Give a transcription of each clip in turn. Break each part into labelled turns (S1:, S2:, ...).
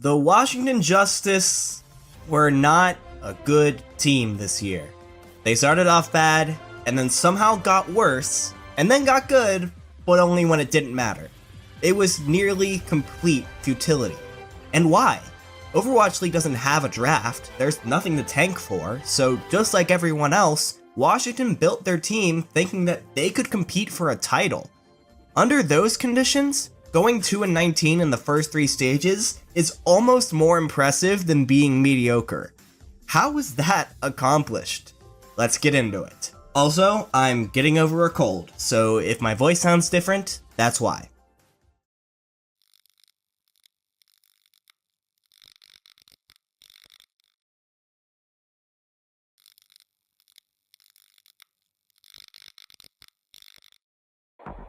S1: The Washington Justice were not a good team this year. They started off bad, and then somehow got worse, and then got good, but only when it didn't matter. It was nearly complete futility. And why? Overwatch League doesn't have a draft, there's nothing to tank for, so just like everyone else, Washington built their team thinking that they could compete for a title. Under those conditions, going 2-19 in the first 3 stages is almost more impressive than being mediocre. How was that accomplished? Let's get into it. Also, I'm getting over a cold, so if my voice sounds different, that's why.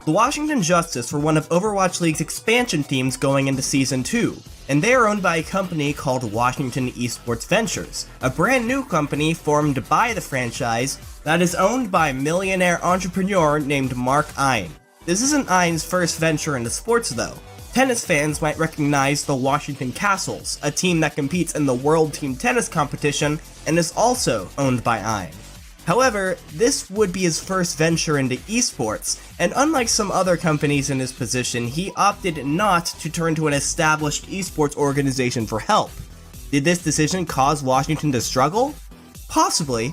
S1: The Washington Justice were one of Overwatch League's expansion teams going into Season 2, and they are owned by a company called Washington Esports Ventures, a brand new company formed by the franchise that is owned by a millionaire entrepreneur named Mark Ein. This isn't Ein's first venture into sports though. Tennis fans might recognize the Washington Castles, a team that competes in the World Team Tennis competition and is also owned by Ein. However, this would be his first venture into esports, and unlike some other companies in his position, he opted not to turn to an established esports organization for help. Did this decision cause Washington to struggle? Possibly.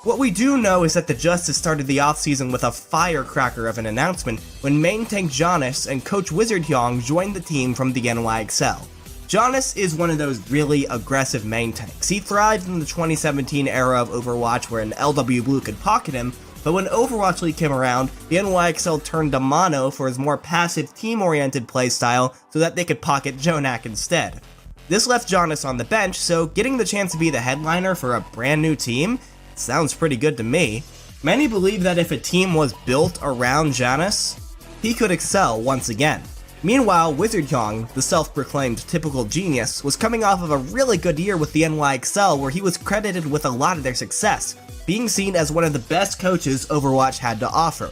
S1: What we do know is that the Justice started the offseason with a firecracker of an announcement when main tank Jonas and coach Wizard Hyung joined the team from the NYXL. Jonas is one of those really aggressive main tanks. He thrived in the 2017 era of Overwatch where an LW Blue could pocket him, but when Overwatch League came around, the NYXL turned to mono for his more passive team-oriented playstyle so that they could pocket Jonak instead. This left Jonas on the bench, so getting the chance to be the headliner for a brand new team sounds pretty good to me. Many believe that if a team was built around Jonas, he could excel once again. Meanwhile, Wizard Hyung, the self-proclaimed typical genius, was coming off of a really good year with the NYXL where he was credited with a lot of their success, being seen as one of the best coaches Overwatch had to offer.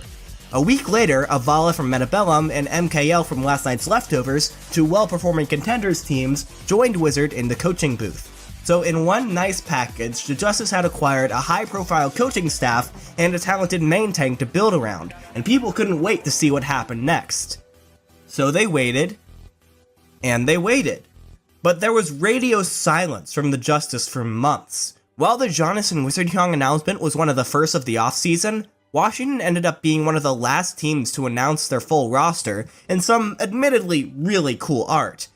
S1: A week later, Avala from Metabellum and MKL from Last Night's Leftovers, two well-performing contenders teams, joined Wizard in the coaching booth. So in one nice package, the Justice had acquired a high-profile coaching staff and a talented main tank to build around, and people couldn't wait to see what happened next. So they waited, and they waited. But there was radio silence from the Justice for months. While the Jonas and Wizard Hyung announcement was one of the first of the offseason, Washington ended up being one of the last teams to announce their full roster in some admittedly really cool art.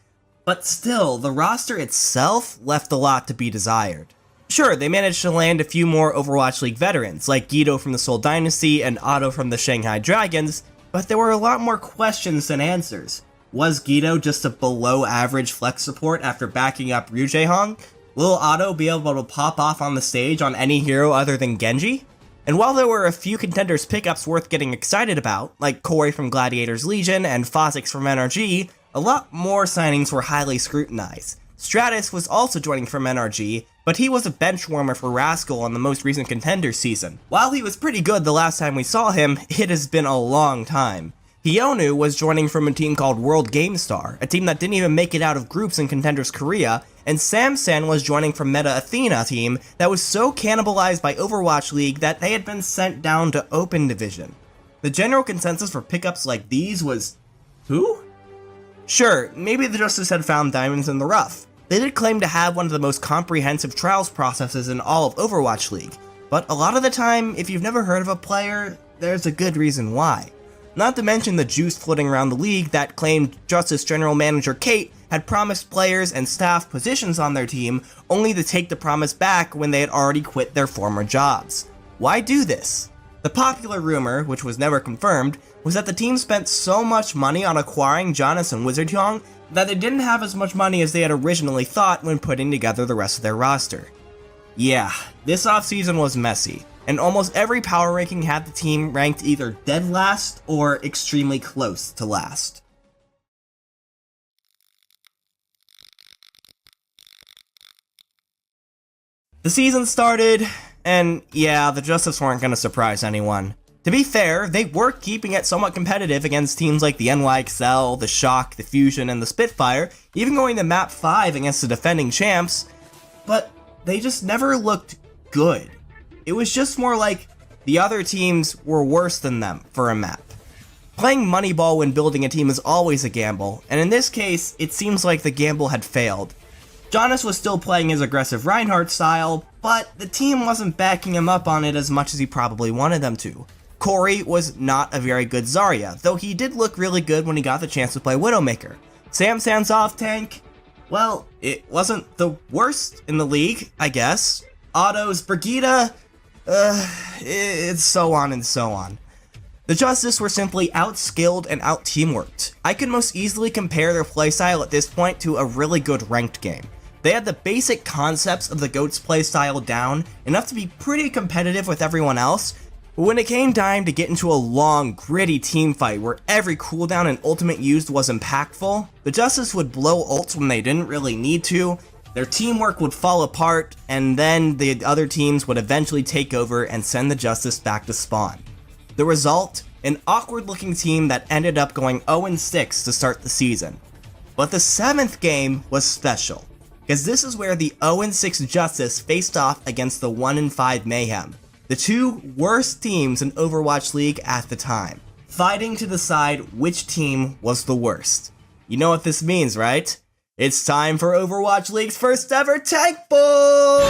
S1: But still, the roster itself left a lot to be desired. Sure, they managed to land a few more Overwatch League veterans, like Guido from the Seoul Dynasty and Otto from the Shanghai Dragons, but there were a lot more questions than answers. Was Guido just a below-average flex support after backing up Ryu Jae-hong? Will Otto be able to pop off on the stage on any hero other than Genji? And while there were a few contenders pickups worth getting excited about, like Corey from Gladiators Legion and Phosix from NRG, a lot more signings were highly scrutinized. Stratus was also joining from NRG, but he was a bench warmer for Rascal on the most recent Contenders season. While he was pretty good the last time we saw him, it has been a long time. Hyonu was joining from a team called World GameStar, a team that didn't even make it out of groups in Contenders Korea, and Samson was joining from Meta Athena team that was so cannibalized by Overwatch League that they had been sent down to Open Division. The general consensus for pickups like these was, who? Sure, maybe the Justice had found diamonds in the rough. They did claim to have one of the most comprehensive trials processes in all of Overwatch League, but a lot of the time, if you've never heard of a player, there's a good reason why. Not to mention the juice floating around the league that claimed Justice General Manager Kate had promised players and staff positions on their team, only to take the promise back when they had already quit their former jobs. Why do this? The popular rumor, which was never confirmed, was that the team spent so much money on acquiring Jonas and Wizard Hyung that they didn't have as much money as they had originally thought when putting together the rest of their roster. Yeah, this offseason was messy, and almost every power ranking had the team ranked either dead last or extremely close to last. The season started, and yeah, the Justice weren't going to surprise anyone. To be fair, they were keeping it somewhat competitive against teams like the NYXL, the Shock, the Fusion, and the Spitfire, even going to map 5 against the defending champs, but they just never looked good. It was just more like the other teams were worse than them for a map. Playing Moneyball when building a team is always a gamble, and in this case, it seems like the gamble had failed. Jonas was still playing his aggressive Reinhardt style, but the team wasn't backing him up on it as much as he probably wanted them to. Corey was not a very good Zarya, though he did look really good when he got the chance to play Widowmaker. Sam's off tank, well, it wasn't the worst in the league, I guess. Otto's Brigitte, it's so on and so on. The Justice were simply outskilled and out-teamworked. I could most easily compare their playstyle at this point to a really good ranked game. They had the basic concepts of the GOAT's playstyle down, enough to be pretty competitive with everyone else, but when it came time to get into a long, gritty teamfight where every cooldown and ultimate used was impactful, the Justice would blow ults when they didn't really need to, their teamwork would fall apart, and then the other teams would eventually take over and send the Justice back to spawn. The result? An awkward-looking team that ended up going 0-6 to start the season. But the 7th game was special, because this is where the 0-6 Justice faced off against the 1-5 Mayhem, the two worst teams in Overwatch League at the time, fighting to decide which team was the worst. You know what this means, right? It's time for Overwatch League's first ever Tank Bowl!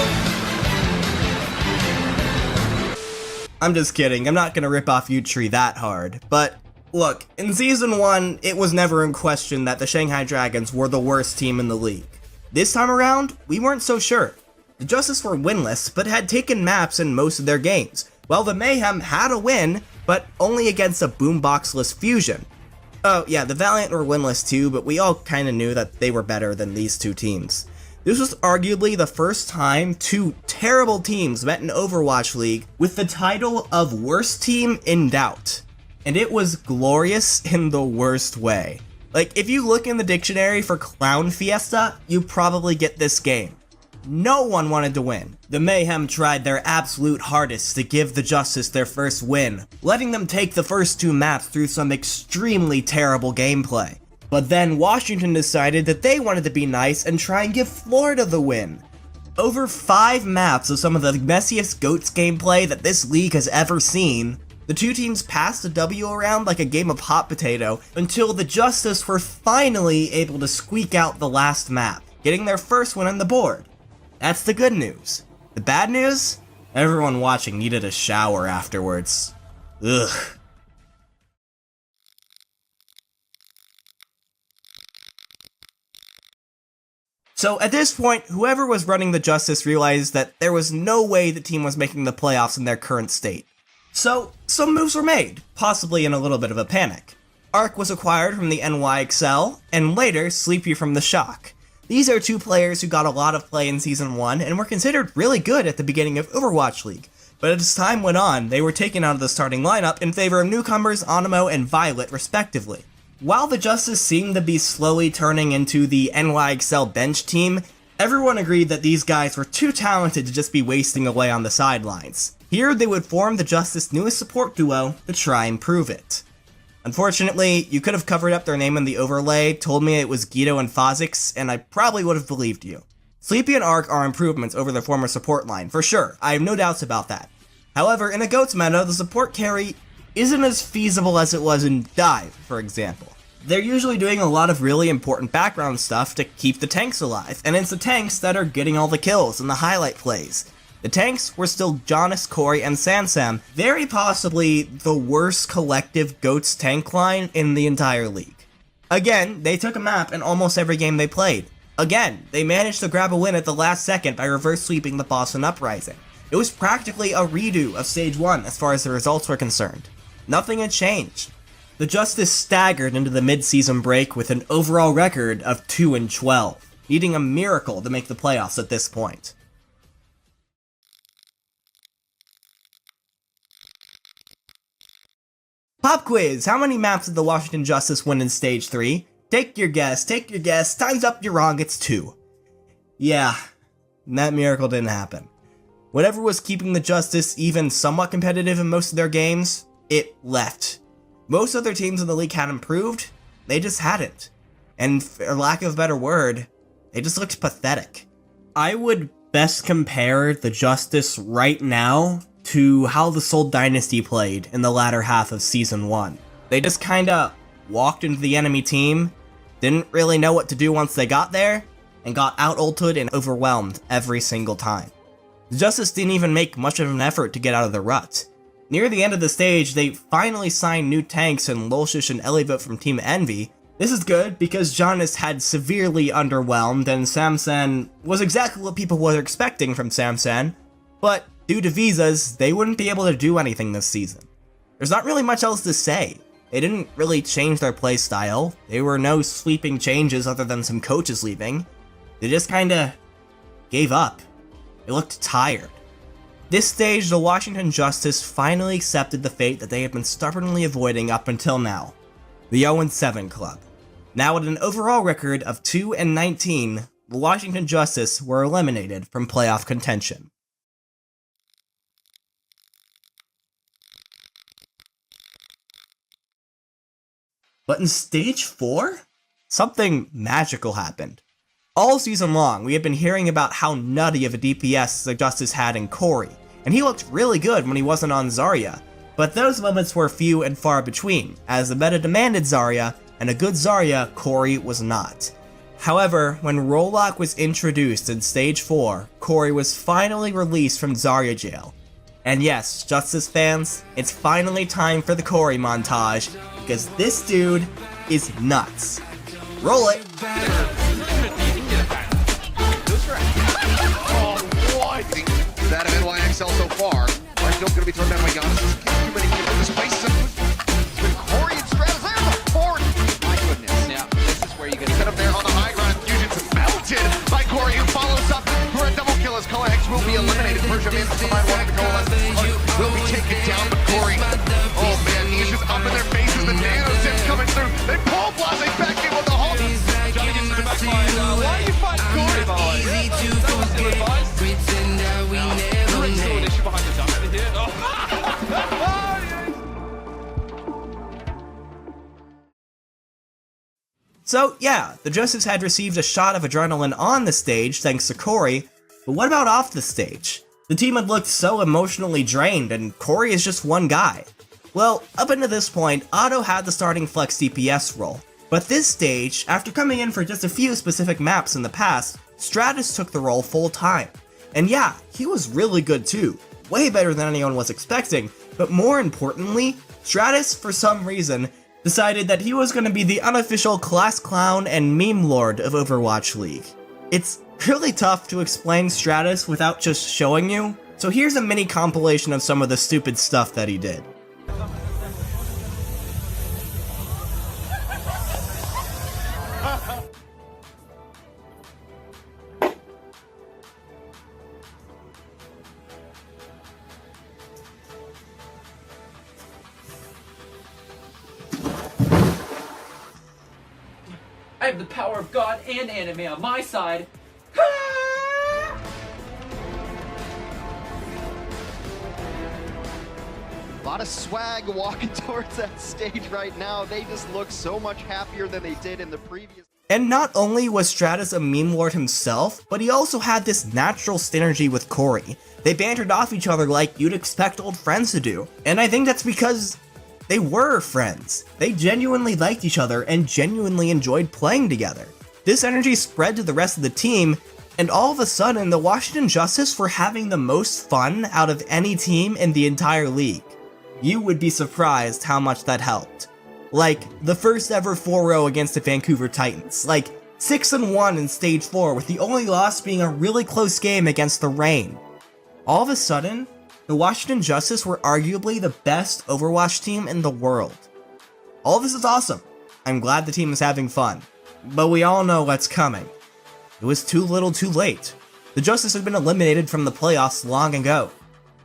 S1: I'm just kidding, I'm not gonna rip off Utree that hard, but look, in Season 1, it was never in question that the Shanghai Dragons were the worst team in the league. This time around, we weren't so sure. The Justice were winless, but had taken maps in most of their games, while the Mayhem had a win, but only against a boomboxless Fusion. Oh yeah, the Valiant were winless too, but we all kinda knew that they were better than these two teams. This was arguably the first time two terrible teams met in Overwatch League with the title of Worst Team in doubt. And it was glorious in the worst way. Like, if you look in the dictionary for Clown Fiesta, you probably get this game. No one wanted to win. The Mayhem tried their absolute hardest to give the Justice their first win, letting them take the first two maps through some extremely terrible gameplay. But then Washington decided that they wanted to be nice and try and give Florida the win. Over 5 maps of some of the messiest GOATS gameplay that this league has ever seen, the two teams passed the W around like a game of hot potato until the Justice were finally able to squeak out the last map, getting their first win on the board. That's the good news. The bad news? Everyone watching needed a shower afterwards. Ugh. So at this point, whoever was running the Justice realized that there was no way the team was making the playoffs in their current state. So some moves were made, possibly in a little bit of a panic. Arc was acquired from the NYXL, and later Sleepy from the Shock. These are two players who got a lot of play in Season 1 and were considered really good at the beginning of Overwatch League, but as time went on, they were taken out of the starting lineup in favor of newcomers Onimo and Violet respectively. While the Justice seemed to be slowly turning into the NYXL bench team, everyone agreed that these guys were too talented to just be wasting away on the sidelines. Here they would form the Justice's newest support duo to try and prove it. Unfortunately, you could have covered up their name in the overlay, told me it was Guido and Phozix, and I probably would have believed you. Sleepy and Arc are improvements over their former support line, for sure, I have no doubts about that. However, in a GOATS meta, the support carry isn't as feasible as it was in Dive, for example. They're usually doing a lot of really important background stuff to keep the tanks alive, and it's the tanks that are getting all the kills and the highlight plays. The tanks were still Jonas, Corey, and Sansam, very possibly the worst collective GOATS tank line in the entire league. Again, they took a map in almost every game they played. Again, they managed to grab a win at the last second by reverse sweeping the Boston Uprising. It was practically a redo of Stage 1 as far as the results were concerned. Nothing had changed. The Justice staggered into the midseason break with an overall record of 2-12, needing a miracle to make the playoffs at this point. Pop quiz, how many maps did the Washington Justice win in Stage 3? Take your guess, time's up, you're wrong, it's 2. Yeah, that miracle didn't happen. Whatever was keeping the Justice even somewhat competitive in most of their games, it left. Most other teams in the league had improved, they just hadn't. And for lack of a better word, they just looked pathetic. I would best compare the Justice right now to how the Seoul Dynasty played in the latter half of Season 1. They just kinda walked into the enemy team, didn't really know what to do once they got there, and got out-ulted and overwhelmed every single time. The Justice didn't even make much of an effort to get out of the rut. Near the end of the stage, they finally signed new tanks in Lolshish and Elivot from Team Envy. This is good because Jonas had severely underwhelmed and Samsen was exactly what people were expecting from Samsen, but due to visas, they wouldn't be able to do anything this season. There's not really much else to say. They didn't really change their playstyle. There were no sweeping changes other than some coaches leaving. They just kinda gave up. They looked tired. This stage, the Washington Justice finally accepted the fate that they had been stubbornly avoiding up until now. The 0-7 club. Now at an overall record of 2-19, the Washington Justice were eliminated from playoff contention. But in Stage 4, something magical happened. All season long, we had been hearing about how nutty of a DPS the Justice had in Corey, and he looked really good when he wasn't on Zarya, but those moments were few and far between, as the meta demanded Zarya, and a good Zarya, Corey was not. However, when Rollock was introduced in Stage 4, Corey was finally released from Zarya jail. And yes, Justice fans, it's finally time for the Corey montage, because this dude is nuts. Roll it!
S2: That of NYXL so far. Are still going to be thrown down by Giannis. Too many people in this space. With Corey and Stratus, there's a fourth. My goodness. Yeah, this is where you get set up there on the high ground. Fusion's melted by Corey, who follows up for a double kill as Kolex will be eliminated. Persia Man from behind one of the coalescence will be taken down, but Corey, oh man, he's just up in their faces. The nano tips coming through. They pull Blase back in with the Hulk. Johnny gets to the back line. Why are you fighting Corey, boys? That was good advice.
S1: So yeah, the Justice had received a shot of adrenaline on the stage thanks to Corey, but what about off the stage? The team had looked so emotionally drained and Corey is just one guy. Well, up until this point, Otto had the starting flex DPS role, but this stage, after coming in for just a few specific maps in the past, Stratus took the role full time. And yeah, he was really good too, way better than anyone was expecting, but more importantly, Stratus, for some reason, decided that he was going to be the unofficial class clown and meme lord of Overwatch League. It's really tough to explain Stratus without just showing you, so here's a mini compilation of some of the stupid stuff that he did.
S3: I have the power of God and anime on my side.
S2: A lot of swag walking towards that stage right now. They just look so much happier than they did in the previous.
S1: And not only was Stratus a meme lord himself, but he also had this natural synergy with Corey. They bantered off each other like you'd expect old friends to do. And I think that's because they were friends. They genuinely liked each other and genuinely enjoyed playing together. This energy spread to the rest of the team, and all of a sudden, the Washington Justice were having the most fun out of any team in the entire league. You would be surprised how much that helped. Like, the first ever 4-0 against the Vancouver Titans. Like, 6-1 in Stage 4, with the only loss being a really close game against the Reign. All of a sudden, the Washington Justice were arguably the best Overwatch team in the world. All of this is awesome. I'm glad the team is having fun. But we all know what's coming. It was too little too late. The Justice had been eliminated from the playoffs long ago.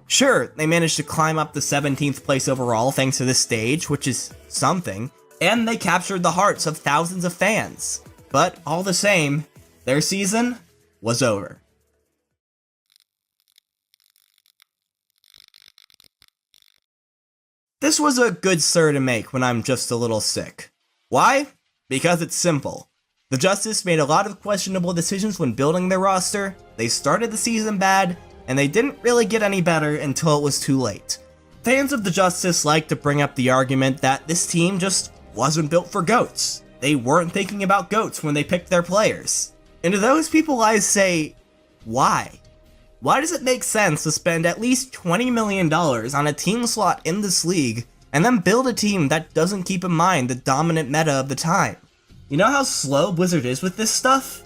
S1: Sure, they managed to climb up the 17th place overall thanks to this stage, which is something, and they captured the hearts of thousands of fans. But all the same, their season was over. This was a good SiR to make when I'm just a little sick. Why? Because it's simple. The Justice made a lot of questionable decisions when building their roster, they started the season bad, and they didn't really get any better until it was too late. Fans of the Justice like to bring up the argument that this team just wasn't built for GOATs. They weren't thinking about GOATs when they picked their players. And to those people I say, why? Why does it make sense to spend at least $20 million on a team slot in this league and then build a team that doesn't keep in mind the dominant meta of the time? You know how slow Blizzard is with this stuff?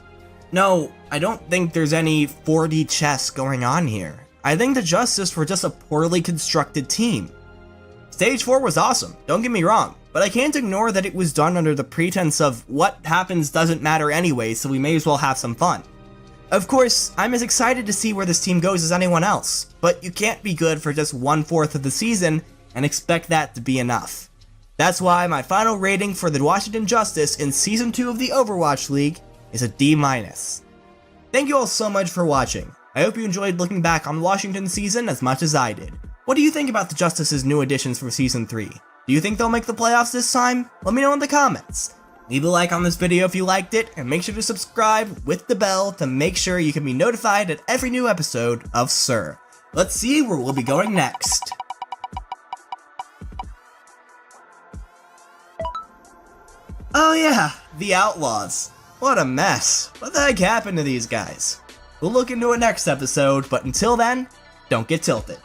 S1: No, I don't think there's any 4D chess going on here. I think the Justice were just a poorly constructed team. Stage 4 was awesome, don't get me wrong, but I can't ignore that it was done under the pretense of what happens doesn't matter anyway, so we may as well have some fun. Of course, I'm as excited to see where this team goes as anyone else, but you can't be good for just 1/4 of the season and expect that to be enough. That's why my final rating for the Washington Justice in Season 2 of the Overwatch League is a D-. Thank you all so much for watching. I hope you enjoyed looking back on the Washington season as much as I did. What do you think about the Justice's new additions for Season 3? Do you think they'll make the playoffs this time? Let me know in the comments. Leave a like on this video if you liked it, and make sure to subscribe with the bell to make sure you can be notified at every new episode of SiR. Let's see where we'll be going next. Oh yeah, the Outlaws. What a mess. What the heck happened to these guys? We'll look into it next episode, but until then, don't get tilted.